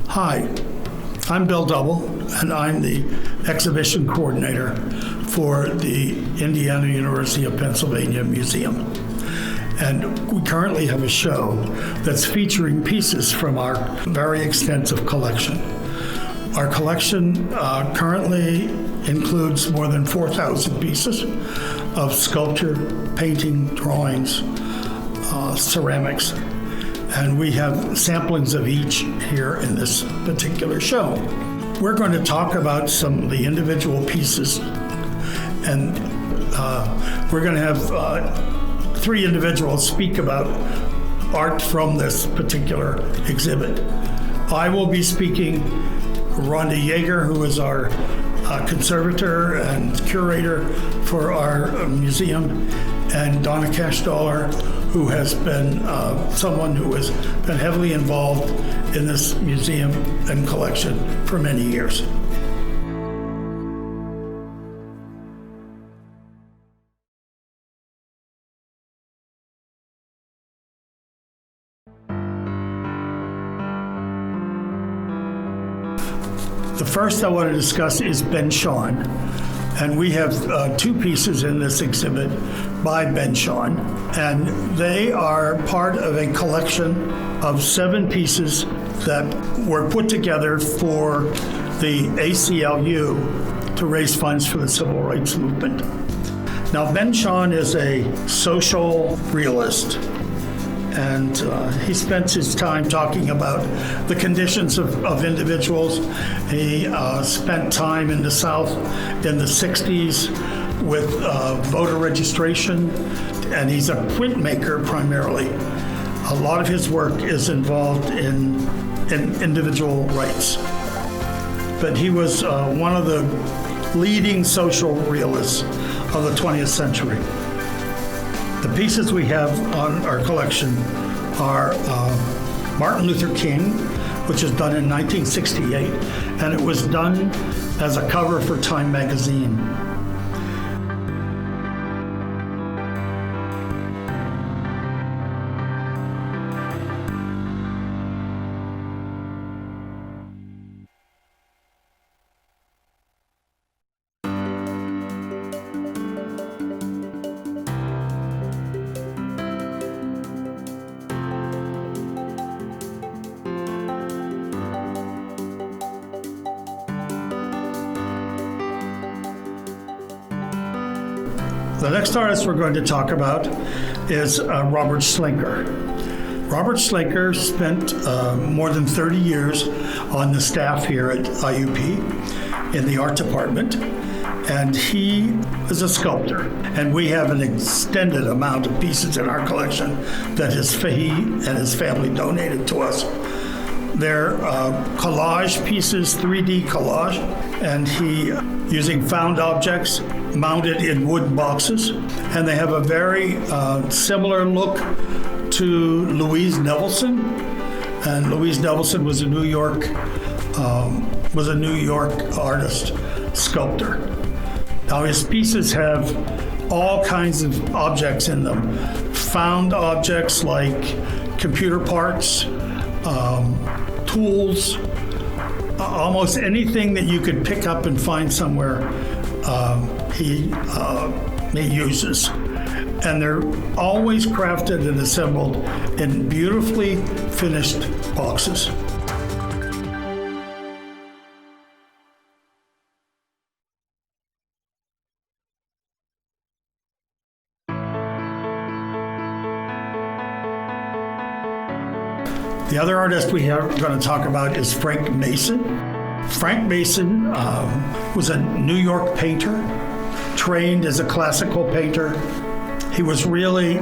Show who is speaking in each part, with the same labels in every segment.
Speaker 1: Hi, I'm Bill Double, and I'm the exhibition coordinator for the Indiana University of Pennsylvania Museum. And we currently have a show that's featuring pieces from our very extensive collection. Our collection currently includes more than 4,000 pieces of sculpture, painting, drawings, ceramics, and we have samplings of each here in this particular show. We're going to talk about some of the individual pieces, and we're going to have 3 individuals speak about art from this particular exhibit. I will be speaking. Rhonda Yeager, who is our conservator and curator for our museum, and Donna Cashdaller, who has been someone who has been heavily involved in this museum and collection for many years. The first I want to discuss is Ben Shahn, and we have 2 pieces in this exhibit by Ben Shahn, and they are part of a collection of 7 pieces that were put together for the ACLU to raise funds for the civil rights movement. Now, Ben Shahn is a social realist, and he spent his time talking about the conditions of individuals. He spent time in the South in the 60s with voter registration, and he's a printmaker primarily. A lot of his work is involved in individual rights. But he was one of the leading social realists of the 20th century. The pieces we have on our collection are Martin Luther King, which was done in 1968, and it was done as a cover for Time magazine. The next artist we're going to talk about is Robert Slenker. Robert Slenker spent more than 30 years on the staff here at IUP in the art department, and he is a sculptor. And we have an extended amount of pieces in our collection that he and his family donated to us. They're collage pieces, 3D collage, and he, using found objects, mounted in wood boxes, and they have a very similar look to Louise Nevelson. And Louise Nevelson was a New York artist, sculptor. Now his pieces have all kinds of objects in them. Found objects like computer parts, tools, almost anything that you could pick up and find somewhere, he uses. And they're always crafted and assembled in beautifully finished boxes. The other artist we are going to talk about is Frank Mason. Frank Mason was a New York painter, trained as a classical painter. He was really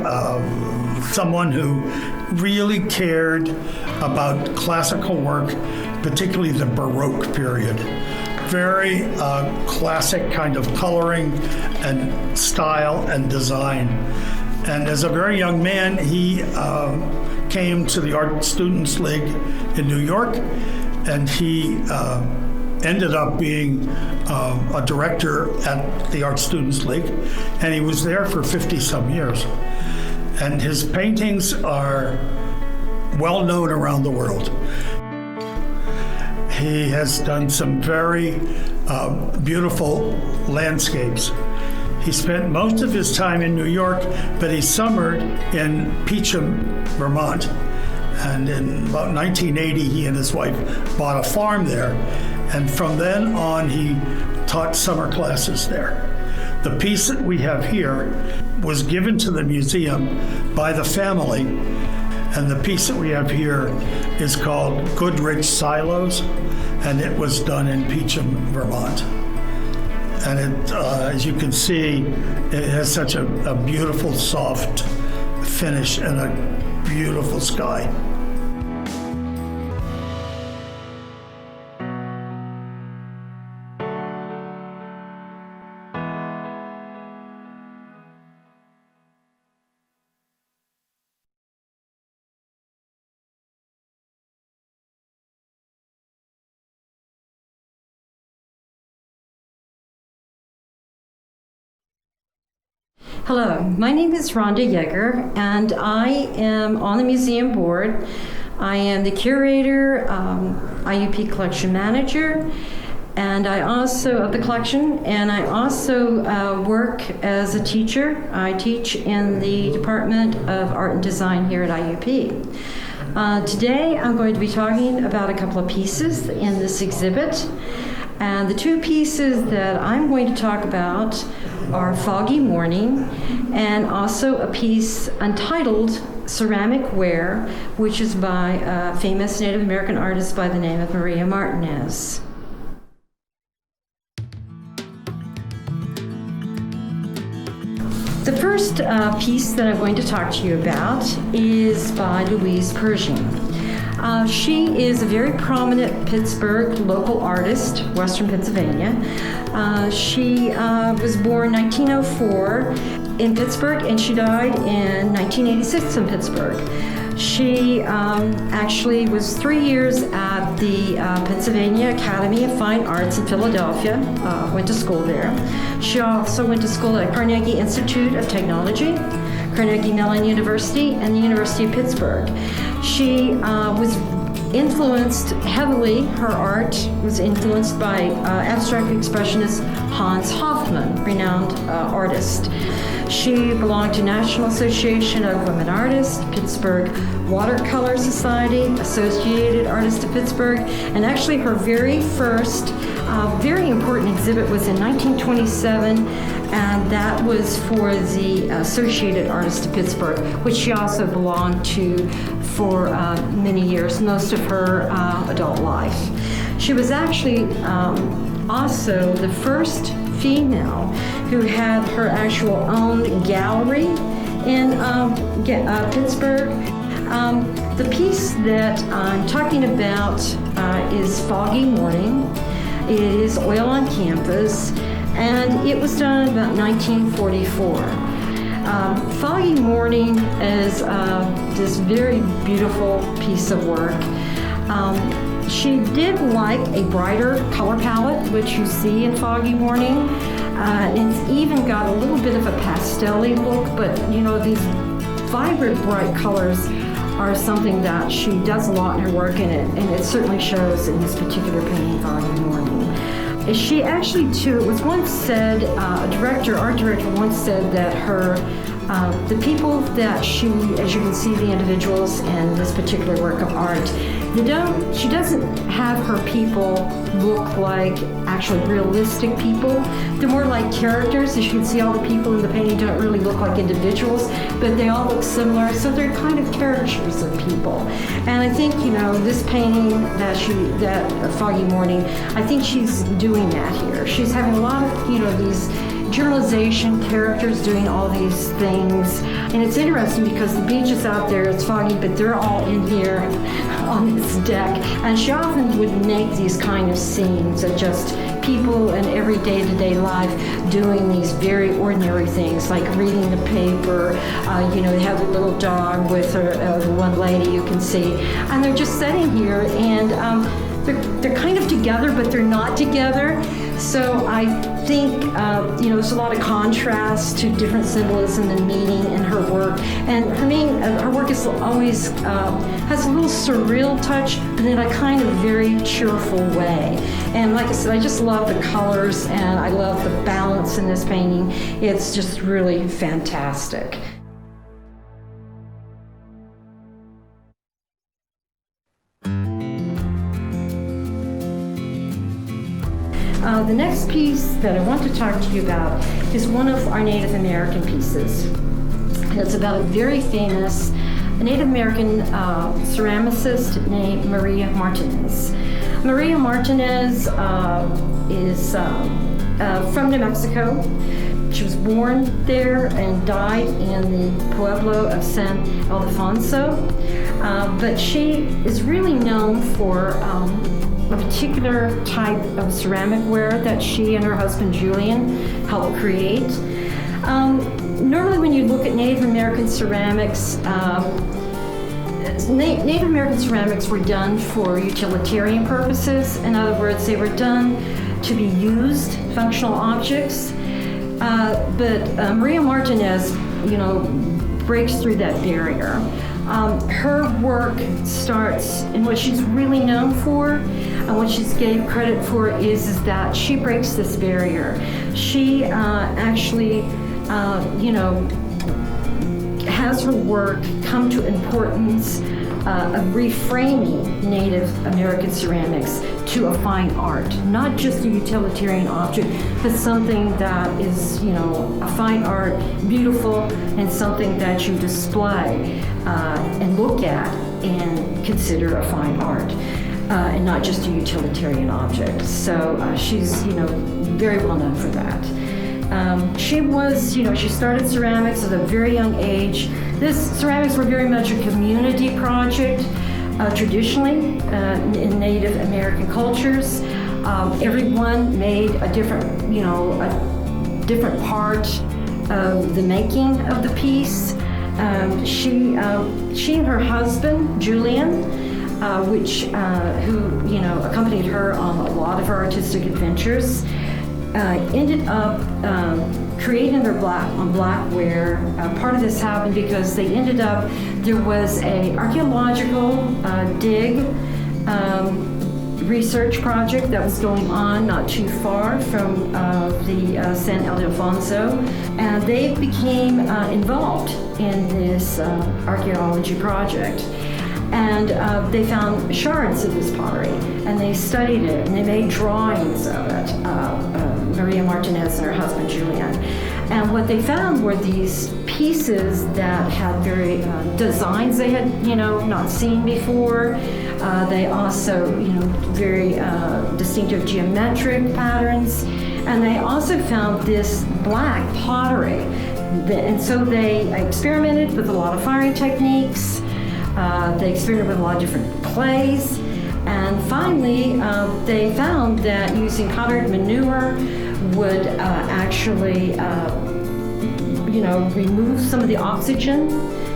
Speaker 1: someone who really cared about classical work, particularly the Baroque period. Very classic kind of coloring and style and design. And as a very young man, he came to the Art Students League in New York, and he ended up being a director at the Art Students League, and he was there for 50-some years. And his paintings are well known around the world. He has done some very beautiful landscapes. He spent most of his time in New York, but he summered in Peacham, Vermont. And in about 1980, he and his wife bought a farm there. And from then on, he taught summer classes there. The piece that we have here was given to the museum by the family. And the piece that we have here is called Goodrich Silos, and it was done in Peacham, Vermont. And it, as you can see, it has such a beautiful, soft finish and a beautiful sky.
Speaker 2: Hello, my name is Rhonda Yeager, and I am on the museum board. I am the curator, IUP Collection Manager, and I also of the collection, and I also work as a teacher. I teach in the Department of Art and Design here at IUP. Today I'm going to be talking about a couple of pieces in this exhibit. And the two pieces that I'm going to talk about are Foggy Morning and also a piece entitled Ceramic Ware, which is by a famous Native American artist by the name of Maria Martinez. The first piece that I'm going to talk to you about is by Louise Pershing. She is a very prominent Pittsburgh local artist, Western Pennsylvania. She was born 1904 in Pittsburgh, and she died in 1986 in Pittsburgh. She actually was 3 years at the Pennsylvania Academy of Fine Arts in Philadelphia, went to school there. She also went to school at Carnegie Institute of Technology, Carnegie Mellon University, and the University of Pittsburgh. She was influenced heavily, her art was influenced by abstract expressionist Hans Hofmann, renowned artist. She belonged to National Association of Women Artists, Pittsburgh Watercolor Society, Associated Artists of Pittsburgh, and actually her very first very important exhibit was in 1927, and that was for the Associated Artists of Pittsburgh, which she also belonged to for many years, most of her adult life. She was actually also the first female who had her actual own gallery in Pittsburgh. The piece that I'm talking about is Foggy Morning. It is oil on canvas, and it was done about 1944. Foggy Morning is this very beautiful piece of work. She did like a brighter color palette, which you see in Foggy Morning. It's even got a little bit of a pastel-y look, but you know, these vibrant, bright colors are something that she does a lot in her work, and it certainly shows in this particular painting, Foggy Morning. She actually, too, it was once said, art director once said that her, the people that she, as you can see, the individuals in this particular work of art, she doesn't have her people look like actually realistic people. They're more like characters. As you can see, all the people in the painting don't really look like individuals, but they all look similar, so they're kind of caricatures of people. And I think, you know, this painting that Foggy Morning, I think she's doing that here. She's having a lot of, you know, these generalization characters doing all these things. And it's interesting because the beach is out there, it's foggy, but they're all in here on this deck. And she often would make these kind of scenes of just people in every day-to-day life doing these very ordinary things, like reading the paper. You know, they have a little dog with her, one lady you can see. And they're just sitting here, and they're kind of together, but they're not together. So I think, there's a lot of contrast to different symbolism and meaning in her work. And her work is always has a little surreal touch, but in a kind of very cheerful way. And like I said, I just love the colors and I love the balance in this painting. It's just really fantastic. The next piece that I want to talk to you about is one of our Native American pieces. And it's about a very famous Native American ceramicist named Maria Martinez. Maria Martinez is from New Mexico. She was born there and died in the Pueblo of San Ildefonso. But she is really known for a particular type of ceramic ware that she and her husband Julian helped create. Normally when you look at Native American ceramics, Native American ceramics were done for utilitarian purposes. In other words, they were done to be used, functional objects. But Maria Martinez, breaks through that barrier. Her work starts, and what she's really known for, and what she's gave credit for is that she breaks this barrier. She actually, has her work come to importance of reframing Native American ceramics to a fine art, not just a utilitarian object, but something that is, a fine art, beautiful, and something that you display and look at and consider a fine art, and not just a utilitarian object. So she's, very well known for that. She started ceramics at a very young age. Ceramics were very much a community project, traditionally in Native American cultures. Everyone made a different part of the making of the piece. She and her husband, Julian, who accompanied her on a lot of her artistic adventures, ended up creating their blackware. Part of this happened because there was a archaeological dig research project that was going on not too far from the San Ildefonso, and they became involved in this archaeology project. And they found shards of this pottery, and they studied it, and they made drawings of it, Maria Martinez and her husband Julian. And what they found were these pieces that had very designs they had, not seen before. They also, very distinctive geometric patterns, and they also found this black pottery. And so they experimented with a lot of firing techniques. They experimented with a lot of different clays, and finally they found that using powdered manure would actually, remove some of the oxygen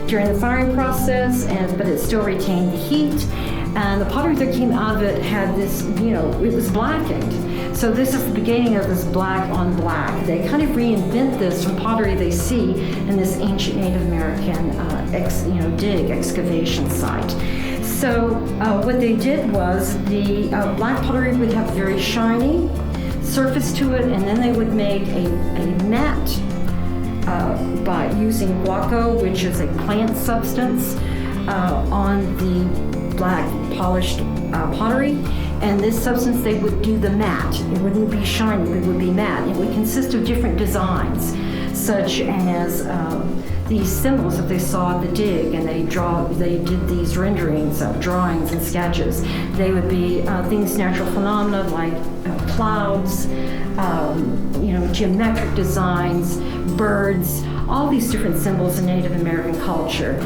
Speaker 2: during the firing process, but it still retained the heat. And the pottery that came out of it had this, it was blackened. So this is the beginning of this black on black. They kind of reinvent this from pottery they see in this ancient Native American dig excavation site. So what they did was the black pottery would have a very shiny surface to it, and then they would make a mat by using guaco, which is a plant substance, on the black polished pottery. And this substance, they would do the mat. It wouldn't be shiny, it would be matte. It would consist of different designs, such as these symbols that they saw at the dig, and they did these renderings of drawings and sketches. They would be things, natural phenomena like clouds, geometric designs, birds, all these different symbols in Native American culture.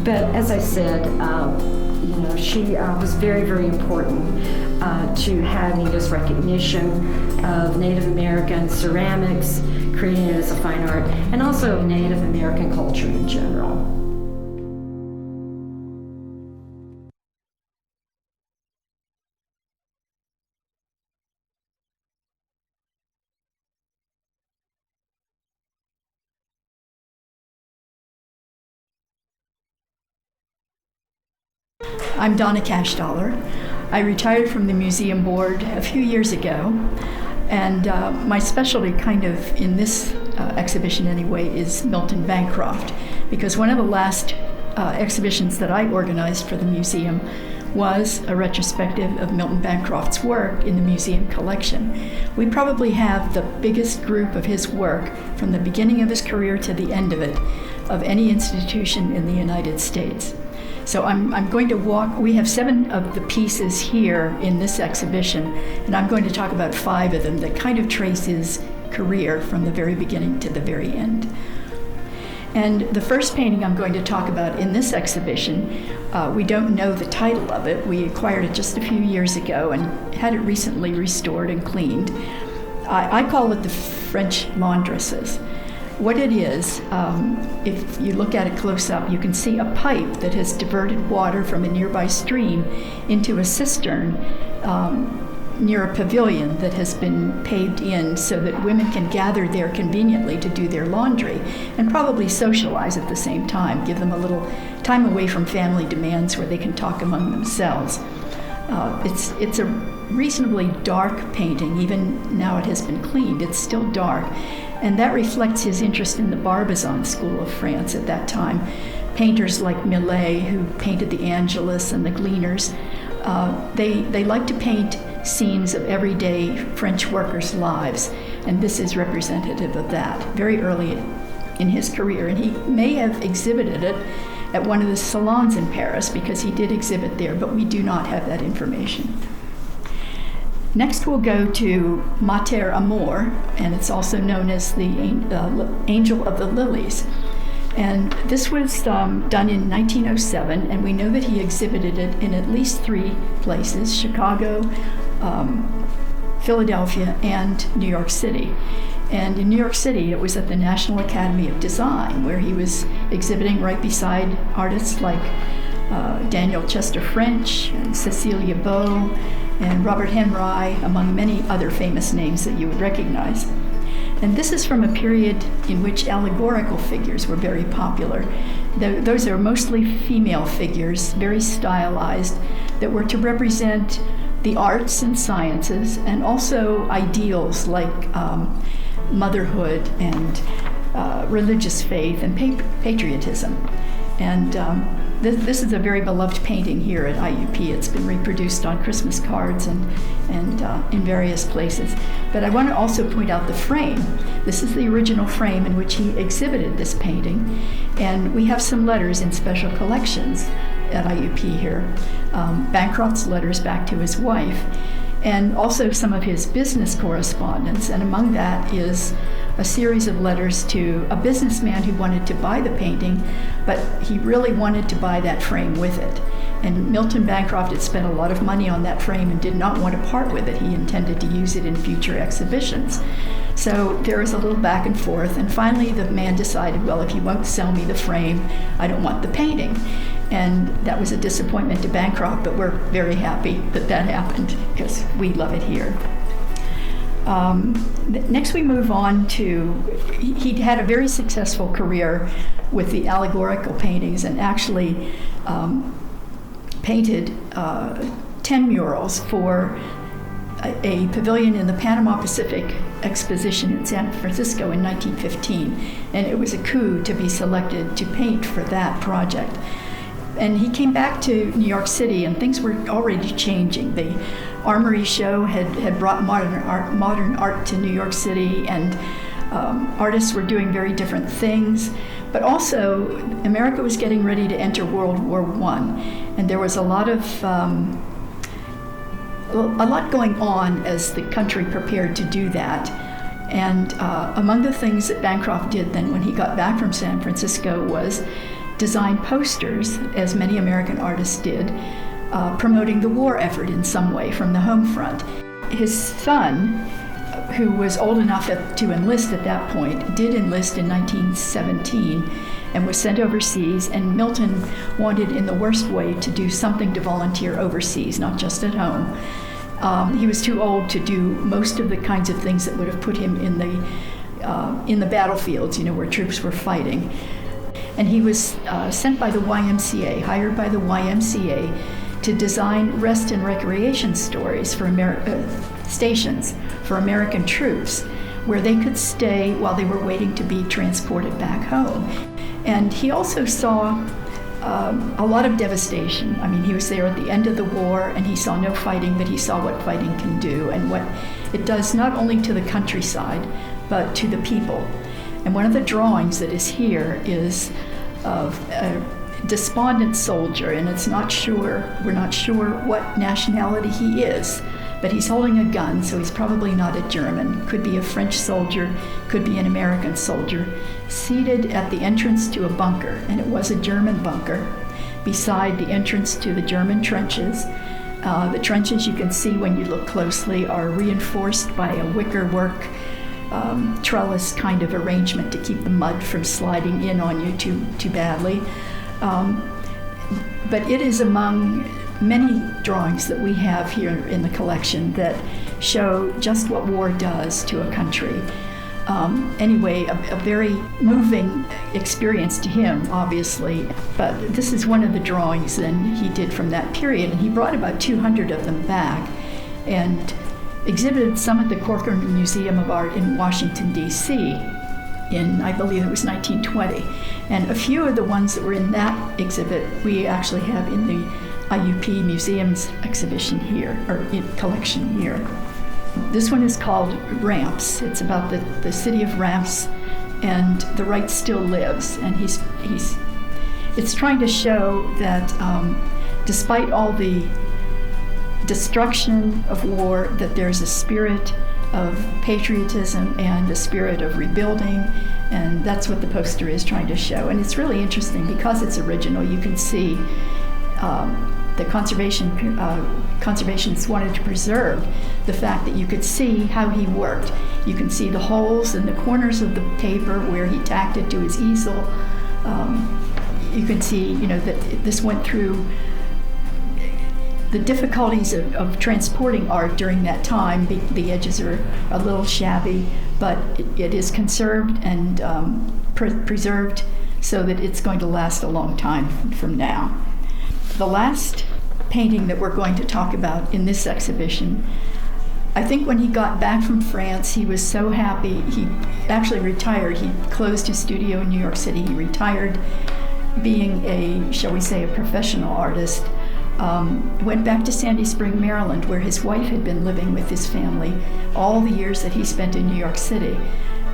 Speaker 2: But as I said, she was very, very important to having this recognition of Native American ceramics, creating it as a fine art, and also of Native American culture in general.
Speaker 3: I'm Donna Cashdollar. I retired from the museum board a few years ago, and my specialty kind of in this exhibition anyway is Milton Bancroft, because one of the last exhibitions that I organized for the museum was a retrospective of Milton Bancroft's work in the museum collection. We probably have the biggest group of his work from the beginning of his career to the end of it, of any institution in the United States. So I'm going to walk, we have 7 of the pieces here in this exhibition, and I'm going to talk about 5 of them that kind of trace his career from the very beginning to the very end. And the first painting I'm going to talk about in this exhibition, we don't know the title of it. We acquired it just a few years ago and had it recently restored and cleaned. I call it the French laundresses. What it is, if you look at it close up, you can see a pipe that has diverted water from a nearby stream into a cistern near a pavilion that has been paved in so that women can gather there conveniently to do their laundry and probably socialize at the same time, give them a little time away from family demands where they can talk among themselves. It's a reasonably dark painting. Even now it has been cleaned, it's still dark. And that reflects his interest in the Barbizon school of France at that time. Painters like Millet, who painted the Angelus and the Gleaners, they like to paint scenes of everyday French workers' lives, and this is representative of that, very early in his career. And he may have exhibited it at one of the salons in Paris, because he did exhibit there, but we do not have that information. Next we'll go to Mater Amor, and it's also known as the Angel of the Lilies. And this was done in 1907, and we know that he exhibited it in at least 3 places: Chicago, Philadelphia, and New York City. And in New York City, it was at the National Academy of Design, where he was exhibiting right beside artists like Daniel Chester French and Cecilia Beau and Robert Henry, among many other famous names that you would recognize. And this is from a period in which allegorical figures were very popular. Those are mostly female figures, very stylized, that were to represent the arts and sciences, and also ideals like motherhood and religious faith and patriotism. And this is a very beloved painting here at IUP. It's been reproduced on Christmas cards and in various places. But I want to also point out the frame. This is the original frame in which he exhibited this painting. And we have some letters in special collections at IUP here. Bancroft's letters back to his wife, and also some of his business correspondence. And among that is a series of letters to a businessman who wanted to buy the painting, but he really wanted to buy that frame with it. And Milton Bancroft had spent a lot of money on that frame and did not want to part with it. He intended to use it in future exhibitions. So there was a little back and forth, and finally the man decided, well, if you won't sell me the frame, I don't want the painting. And that was a disappointment to Bancroft, but we're very happy that that happened, because we love it here. Next we move on to, he had a very successful career with the allegorical paintings, and actually painted 10 murals for a pavilion in the Panama Pacific Exposition in San Francisco in 1915. And it was a coup to be selected to paint for that project. And he came back to New York City, and things were already changing. The Armory Show had brought modern art to New York City, and artists were doing very different things. But also, America was getting ready to enter World War I, and there was a lot going on as the country prepared to do that. And among the things that Bancroft did then when he got back from San Francisco was design posters, as many American artists did, promoting the war effort in some way from the home front. His son, who was old enough to enlist at that point, did enlist in 1917 and was sent overseas, and Milton wanted in the worst way to do something to volunteer overseas, not just at home. He was too old to do most of the kinds of things that would have put him in the battlefields, where troops were fighting. And he was sent by the YMCA, hired by the YMCA to design rest and recreation stories for stations for American troops where they could stay while they were waiting to be transported back home. And he also saw a lot of devastation. I mean, he was there at the end of the war and he saw no fighting, but he saw what fighting can do and what it does not only to the countryside, but to the people. And one of the drawings that is here is of a despondent soldier, and we're not sure what nationality he is, but he's holding a gun, so he's probably not a German. Could be a French soldier, could be an American soldier, seated at the entrance to a bunker, and it was a German bunker, beside the entrance to the German trenches. The trenches, you can see when you look closely, are reinforced by a wickerwork trellis kind of arrangement to keep the mud from sliding in on you too badly. But it is among many drawings that we have here in the collection that show just what war does to a country. Anyway, a very moving experience to him, obviously. But this is one of the drawings that he did from that period, and he brought about 200 of them back and exhibited some at the Corcoran Museum of Art in Washington, D.C. in, I believe it was 1920. And a few of the ones that were in that exhibit we actually have in the IUP Museum's exhibition here, or collection here. This one is called Ramps. It's about the city of Ramps, and the right still lives. And it's trying to show that despite all the destruction of war, that there's a spirit of patriotism and a spirit of rebuilding, and that's what the poster is trying to show. And it's really interesting because it's original. You can see the conservationists wanted to preserve the fact that you could see how he worked. You can see the holes in the corners of the paper where he tacked it to his easel. You can see, that this went through the difficulties of transporting art during that time. The edges are a little shabby, but it is conserved and preserved so that it's going to last a long time from now. The last painting that we're going to talk about in this exhibition, I think when he got back from France, he was so happy. He actually retired. He closed his studio in New York City. He retired being a, shall we say, a professional artist. Went back to Sandy Spring, Maryland, where his wife had been living with his family all the years that he spent in New York City.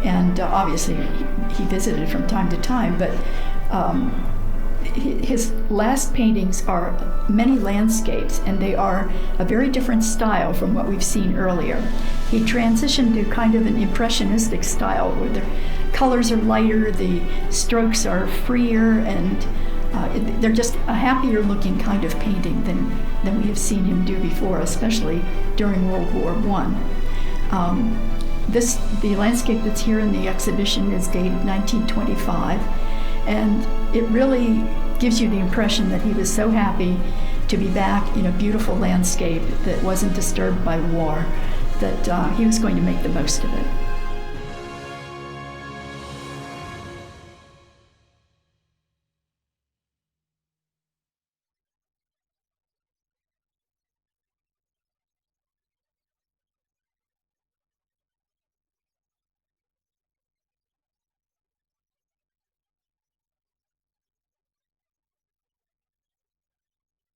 Speaker 3: And obviously he visited from time to time, but his last paintings are many landscapes, and they are a very different style from what we've seen earlier. He transitioned to kind of an impressionistic style where the colors are lighter, the strokes are freer, and they're just a happier looking kind of painting than we have seen him do before, especially during World War I. The landscape that's here in the exhibition is dated 1925, and it really gives you the impression that he was so happy to be back in a beautiful landscape that wasn't disturbed by war, that he was going to make the most of it.